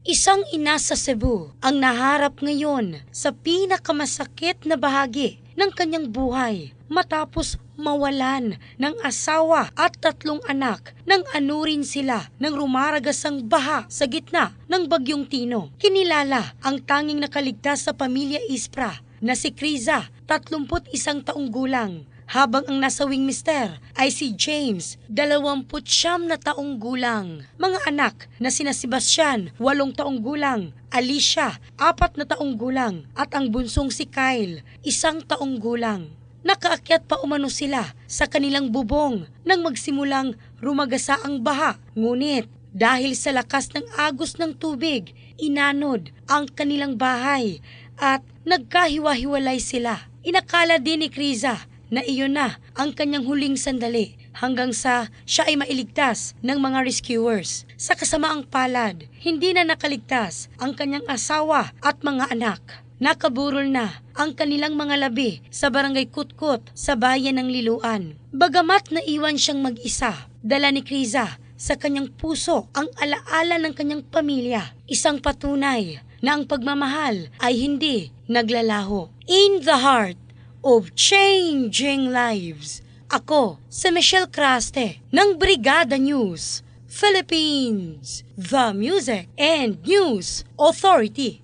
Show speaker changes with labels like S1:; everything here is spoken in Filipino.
S1: Isang ina sa Cebu ang naharap ngayon sa pinakamasakit na bahagi ng kanyang buhay matapos mawalan ng asawa at 3 anak nang anurin sila ng rumaragasang baha sa gitna ng Bagyong Tino. Kinilala ang tanging nakaligtas sa pamilya Ispra na si Criza, 31 taong gulang, habang ang nasawing mister ay si James, 29 na taong gulang. Mga anak na sina Sebastian, 8 taong gulang, Alicia, 4 na taong gulang, at ang bunsong si Kyle, 1 taong gulang. Nakaakyat pa umano sila sa kanilang bubong nang magsimulang rumagasa ang baha. Ngunit dahil sa lakas ng agos ng tubig, inanod ang kanilang bahay at nagkahiwa-hiwalay sila. Inakala din ni Criza na iyon na ang kanyang huling sandali hanggang sa siya ay mailigtas ng mga rescuers. Sa kasamaang palad, hindi na nakaligtas ang kanyang asawa at mga anak. Nakaburol na ang kanilang mga labi sa barangay Kutkut sa bayan ng Liloan. Bagamat naiwan siyang mag-isa, dala ni Criza sa kanyang puso ang alaala ng kanyang pamilya. Isang patunay na ang pagmamahal ay hindi naglalaho. In the heart of changing lives. Ako, si Michelle Craste ng Brigada News, Philippines, The Music and News Authority.